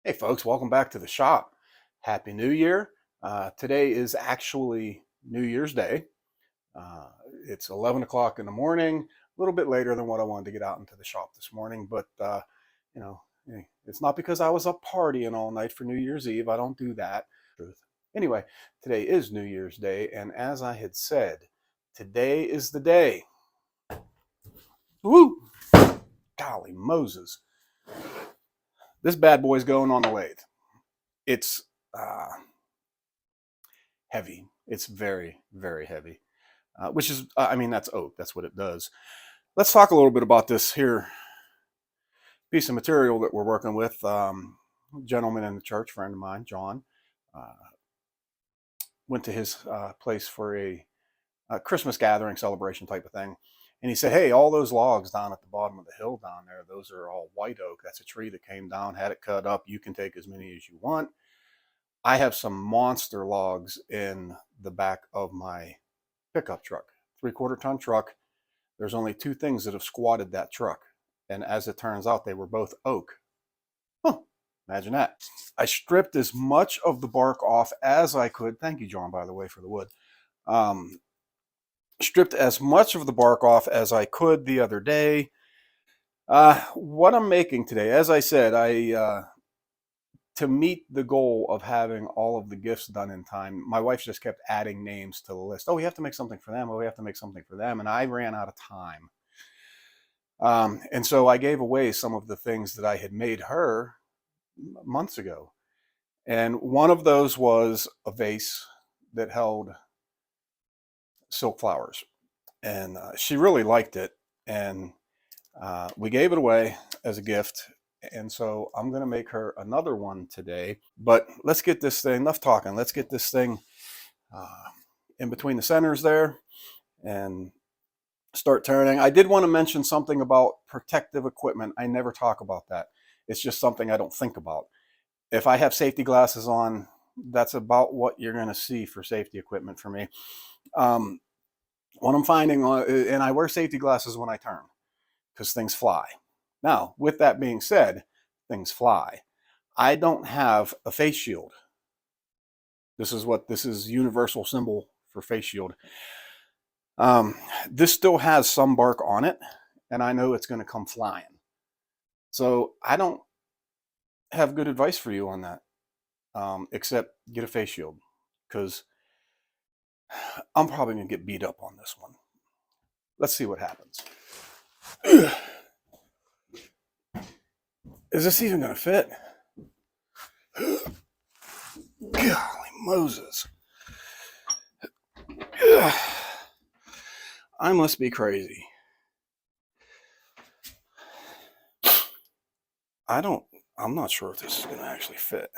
Hey folks, welcome back to the shop. Happy New Year. Today is actually New Year's Day. Uh, it's 11 o'clock in the morning, a little bit later than what I wanted to get out into the shop this morning, but you know, hey, it's not because I was up partying all night for New Year's Eve. I don't do that. Truth. Anyway, today is New Year's Day, and as I had said, today is the day. Woo! Golly Moses. This bad boy's going on the lathe. It's uh, heavy. It's very, very heavy, which is, I mean, that's oak. That's what it does. Let's talk a little bit about this here piece of material that we're working with. A gentleman in the church, friend of mine, John, uh, went to his place for a Christmas gathering celebration type of thing. And he said, hey, all those logs down at the bottom of the hill down there, those are all white oak. That's a tree that came down, had it cut up. You can take as many as you want. I have some monster logs in the back of my pickup truck, 3/4 ton truck. There's only two things that have squatted that truck. And as it turns out, they were both oak. Huh, imagine that. I stripped as much of the bark off as I could. Thank you, John, by the way, for the wood. Stripped as much of the bark off as I could the other day. What I'm making today, as I said, to meet the goal of having all of the gifts done in time, my wife just kept adding names to the list. Oh, we have to make something for them. Oh, we have to make something for them. And I ran out of time. And so I gave away some of the things that I had made her months ago. And one of those was a vase that held silk flowers. And she really liked it. And we gave it away as a gift. And so I'm going to make her another one today. But let's get this thing, enough talking, let's get this thing in between the centers there and start turning. I did want to mention something about protective equipment. I never talk about that. It's just something I don't think about. If I have safety glasses on, that's about what you're going to see for safety equipment for me. What I'm finding, and I wear safety glasses when I turn because things fly. Now, with that being said, things fly. I don't have a face shield. This is universal symbol for face shield. This still has some bark on it, and I know it's going to come flying. So I don't have good advice for you on that, except get a face shield, because I'm probably going to get beat up on this one. Let's see what happens. Is this even going to fit? Golly Moses. I must be crazy. I'm not sure if this is going to actually fit.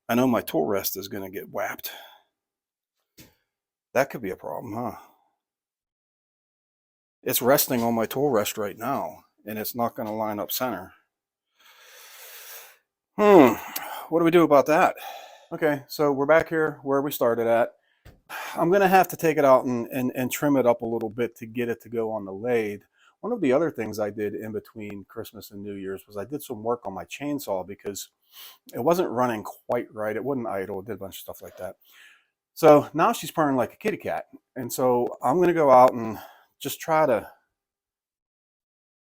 I know my tool rest is going to get whapped. That could be a problem, huh? It's resting on my tool rest right now, and it's not going to line up center. What do we do about that? Okay, so we're back here where we started at. I'm going to have to take it out and trim it up a little bit to get it to go on the lathe. One of the other things I did in between Christmas and New Year's was I did some work on my chainsaw because it wasn't running quite right. It wouldn't idle. It did a bunch of stuff like that. So now she's purring like a kitty cat. And so I'm going to go out and just try to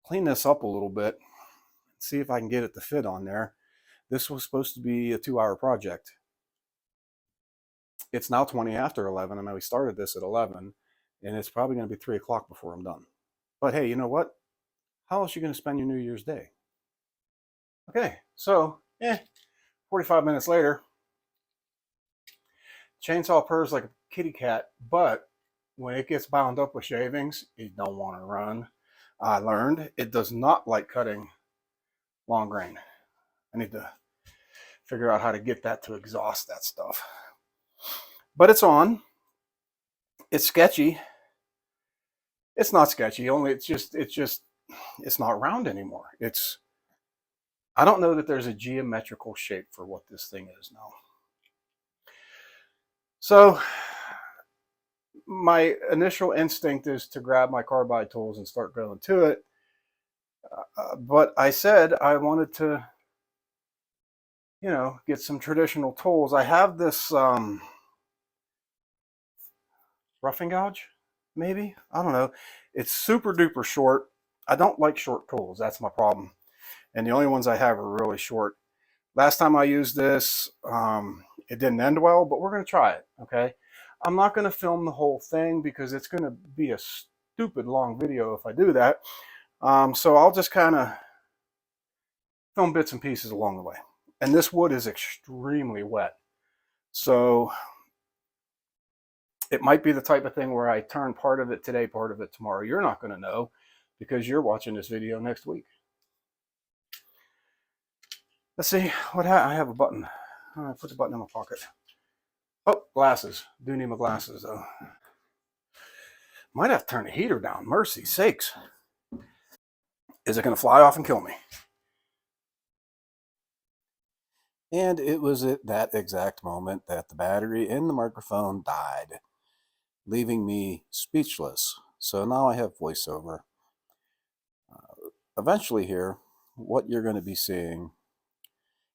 clean this up a little bit, see if I can get it to fit on there. This was supposed to be a 2-hour project. It's now 20 after 11, and we started this at 11, and it's probably going to be 3 o'clock before I'm done. But hey, you know what? How else are you going to spend your New Year's Day? Okay, so 45 minutes later, chainsaw purrs like a kitty cat, but when it gets bound up with shavings, you don't want to run. I learned it does not like cutting long grain. I need to figure out how to get that to exhaust that stuff. But it's on. It's sketchy. It's not sketchy, only it's not round anymore. I don't know that there's a geometrical shape for what this thing is now. So my initial instinct is to grab my carbide tools and start going to it. But I said I wanted to, get some traditional tools. I have this roughing gouge, maybe. I don't know. It's super duper short. I don't like short tools. That's my problem. And the only ones I have are really short. Last time I used this, it didn't end well, but we're going to try it. Okay. I'm not going to film the whole thing because it's going to be a stupid long video if I do that. So I'll just kind of film bits and pieces along the way. And this wood is extremely wet. So it might be the type of thing where I turn part of it today, part of it tomorrow. You're not going to know because you're watching this video next week. Let's see what I have a button. I put the button in my pocket. Oh, glasses. Do need my glasses though. Might have to turn the heater down. Mercy sakes. Is it going to fly off and kill me? And it was at that exact moment that the battery in the microphone died, leaving me speechless. So now I have voiceover. Eventually here, what you're going to be seeing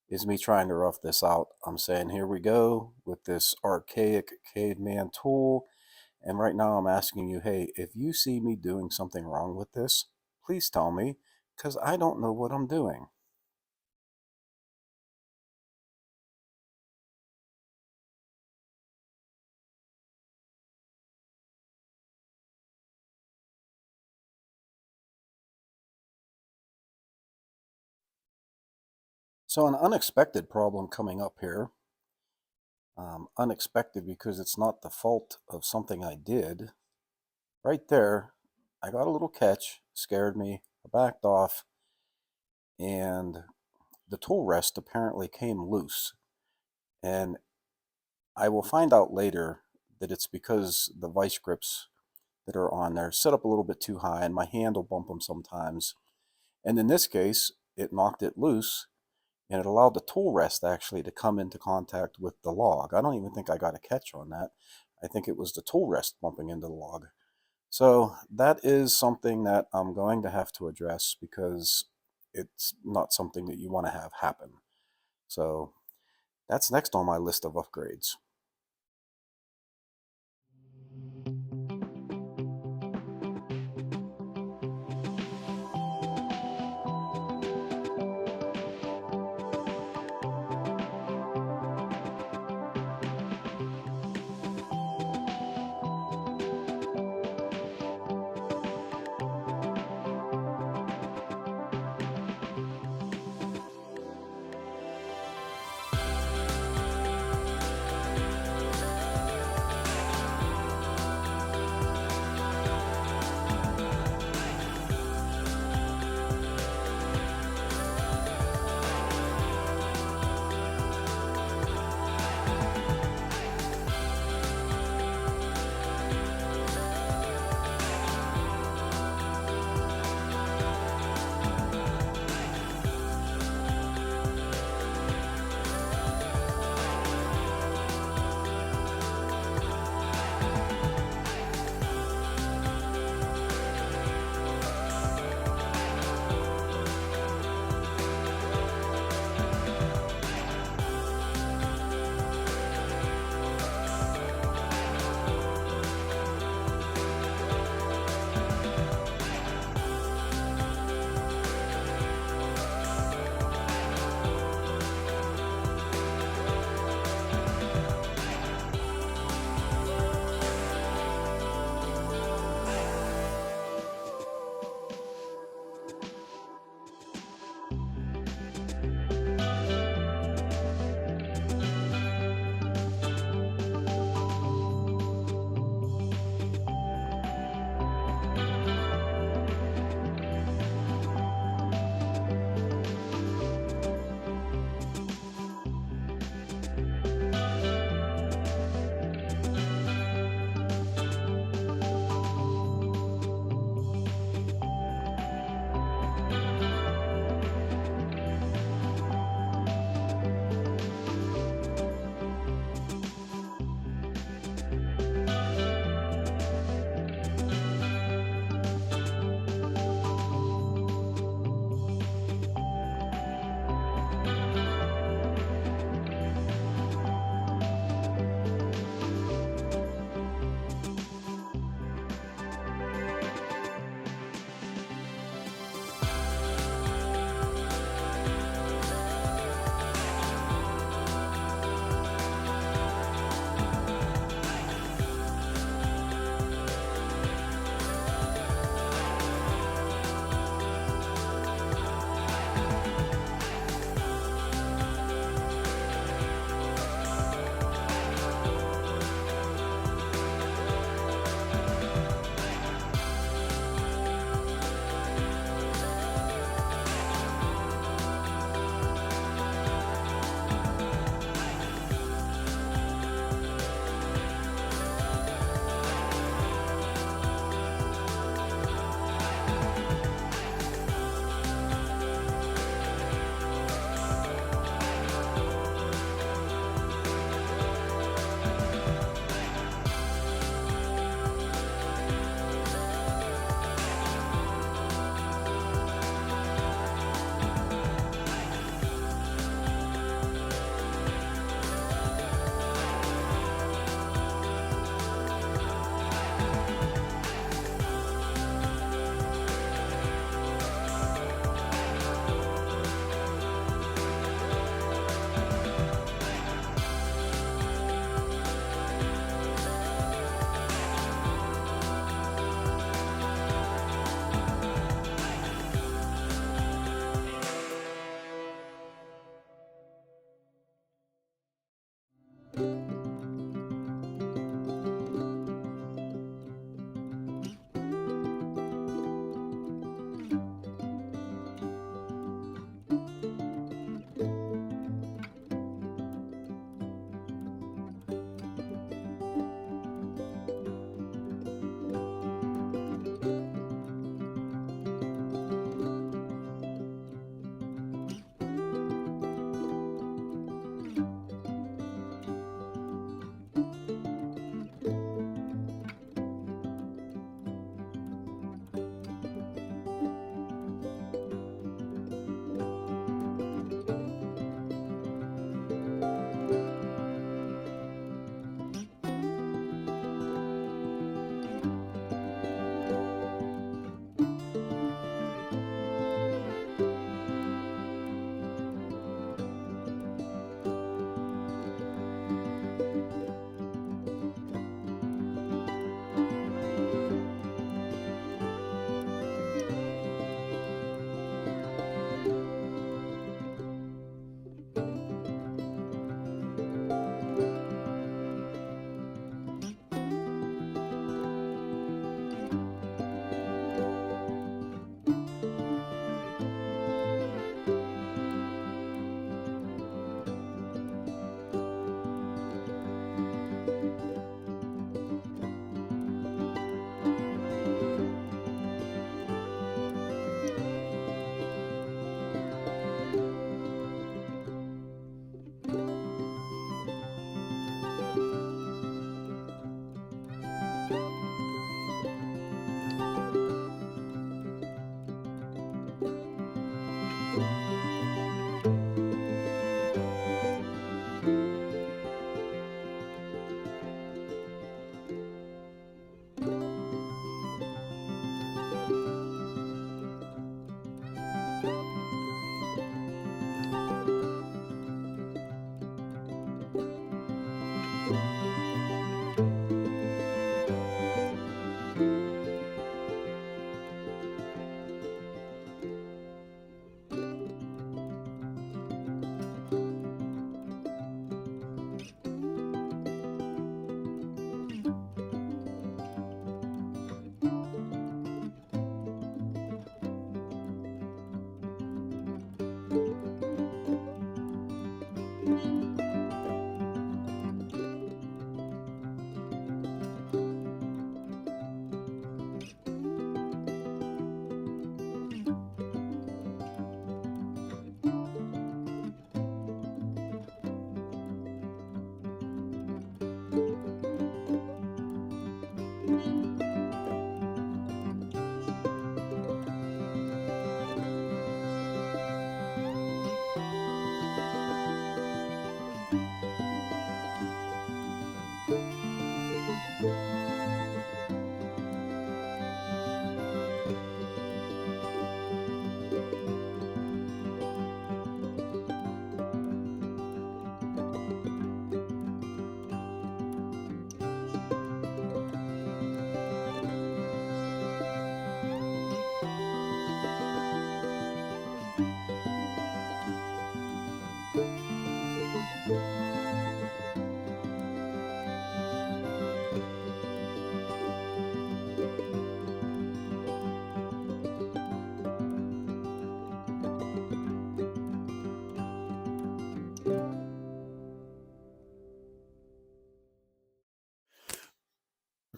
is me trying to rough this out. I'm saying, here we go with this archaic caveman tool. And right now I'm asking you, hey, if you see me doing something wrong with this, please tell me, because I don't know what I'm doing. So an unexpected problem coming up here. Unexpected because it's not the fault of something I did. Right there, I got a little catch, scared me, I backed off, and the tool rest apparently came loose. And I will find out later that it's because the vice grips that are on there set up a little bit too high and my hand will bump them sometimes. And in this case, it knocked it loose and it allowed the tool rest actually to come into contact with the log. I don't even think I got a catch on that. I think it was the tool rest bumping into the log. So that is something that I'm going to have to address because it's not something that you want to have happen. So that's next on my list of upgrades.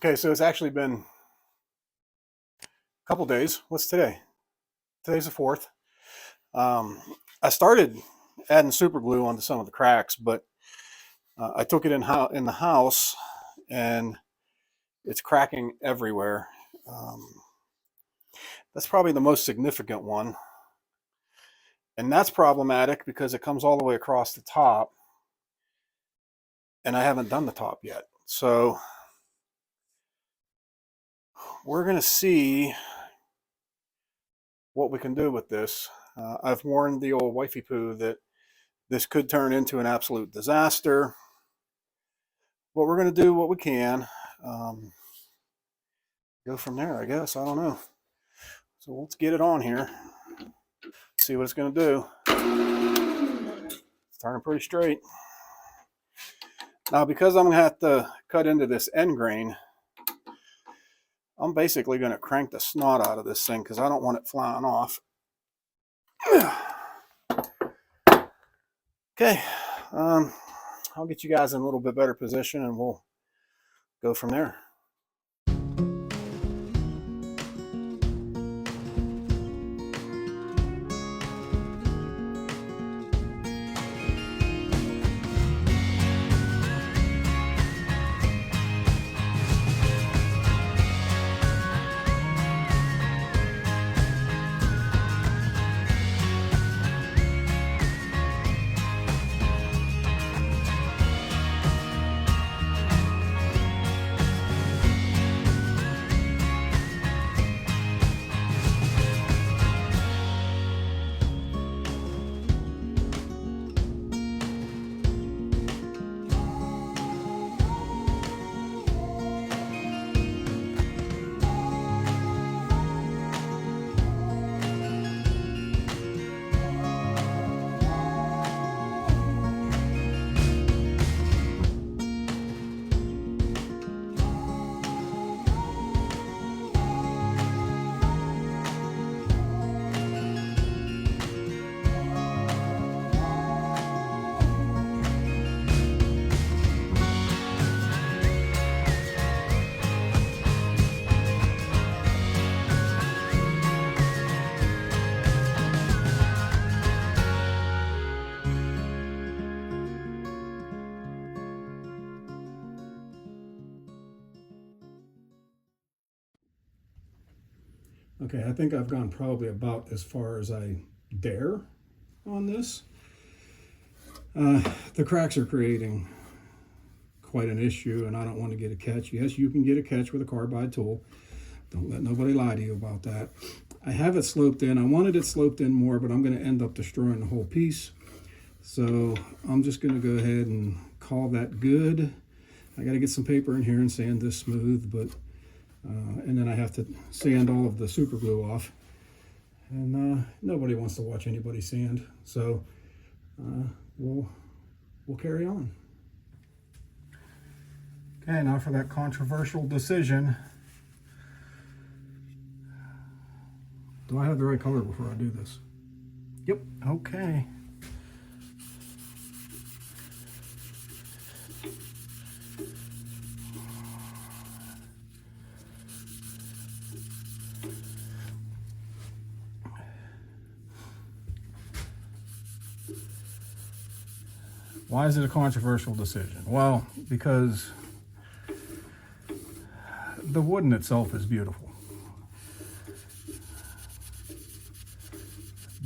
Okay, so it's actually been a couple days. What's today? Today's the 4th. I started adding super glue onto some of the cracks, but I took it in the house and it's cracking everywhere. That's probably the most significant one. And that's problematic because it comes all the way across the top and I haven't done the top yet. So we're going to see what we can do with this. I've warned the old wifey poo that this could turn into an absolute disaster, but we're going to do what we can. Go from there, I guess. I don't know. So let's get it on here. See what it's going to do. It's turning pretty straight. Now, because I'm going to have to cut into this end grain, I'm basically going to crank the snot out of this thing because I don't want it flying off. Okay, I'll get you guys in a little bit better position and we'll go from there. Okay, I think I've gone probably about as far as I dare on this. The cracks are creating quite an issue and I don't want to get a catch. Yes, you can get a catch with a carbide tool. Don't let nobody lie to you about that. I have it sloped in. I wanted it sloped in more, but I'm going to end up destroying the whole piece. So I'm just going to go ahead and call that good. I got to get some paper in here and sand this smooth, but and then I have to sand all of the super glue off. And nobody wants to watch anybody sand, so we'll carry on. Okay, now for that controversial decision. Do I have the right color before I do this? Yep, okay. Why is it a controversial decision? Well, because the wood in itself is beautiful.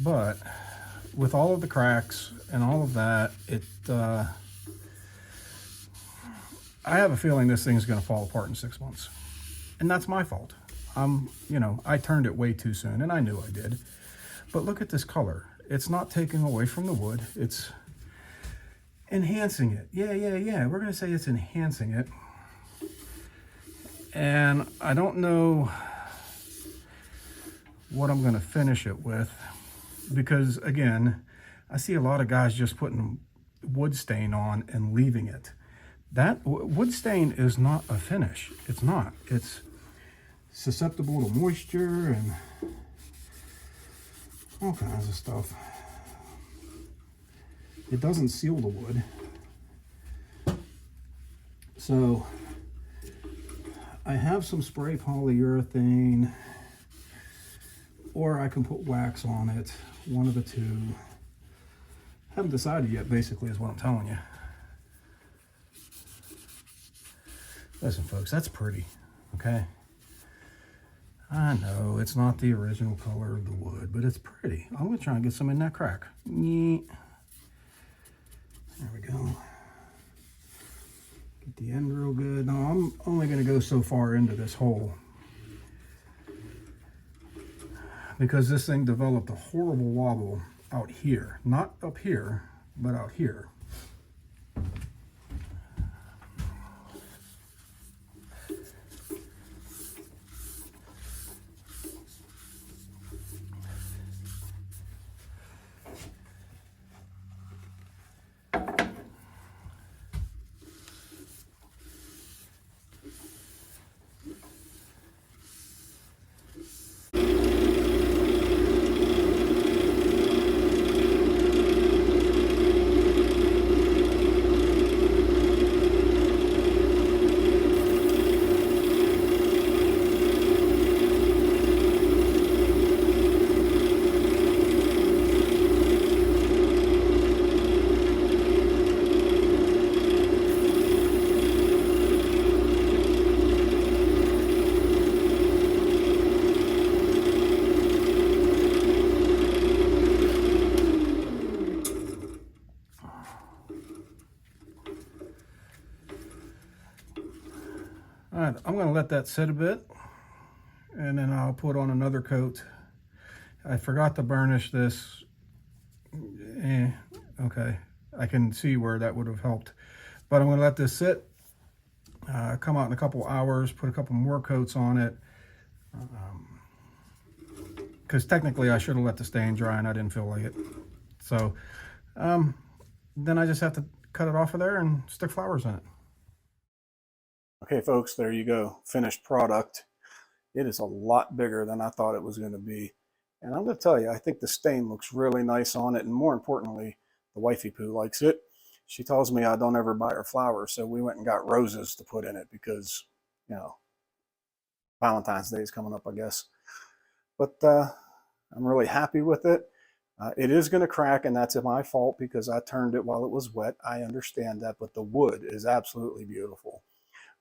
But with all of the cracks and all of that, I have a feeling this thing's going to fall apart in 6 months. And that's my fault. I turned it way too soon, and I knew I did. But look at this color. It's not taking away from the wood. It's enhancing it. Yeah. We're going to say it's enhancing it. And I don't know what I'm going to finish it with because, again, I see a lot of guys just putting wood stain on and leaving it. That wood stain is not a finish. It's not. It's susceptible to moisture and all kinds of stuff. It doesn't seal the wood. So I have some spray polyurethane, or I can put wax on it. One of the two. Haven't decided yet, basically, is what I'm telling you. Listen, folks, that's pretty, okay? I know it's not the original color of the wood, but it's pretty. I'm gonna try and get some in that crack. There we go. Get the end real good. Now I'm only gonna go so far into this hole because this thing developed a horrible wobble out here. Not up here, but out here. All right, I'm going to let that sit a bit, and then I'll put on another coat. I forgot to burnish this. Okay, I can see where that would have helped. But I'm going to let this sit, come out in a couple hours, put a couple more coats on it. Because technically I should have let the stain dry and I didn't feel like it. So then I just have to cut it off of there and stick flowers in it. Okay, folks, there you go. Finished product. It is a lot bigger than I thought it was going to be. And I'm going to tell you, I think the stain looks really nice on it. And more importantly, the wifey poo likes it. She tells me I don't ever buy her flowers. So we went and got roses to put in it because, you know, Valentine's Day is coming up, I guess. But I'm really happy with it. It is going to crack, and that's my fault because I turned it while it was wet. I understand that, but the wood is absolutely beautiful.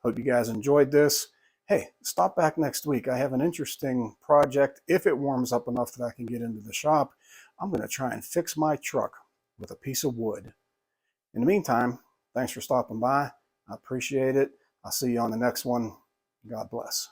Hope you guys enjoyed this. Hey, stop back next week. I have an interesting project. If it warms up enough that I can get into the shop, I'm going to try and fix my truck with a piece of wood. In the meantime, thanks for stopping by. I appreciate it. I'll see you on the next one. God bless.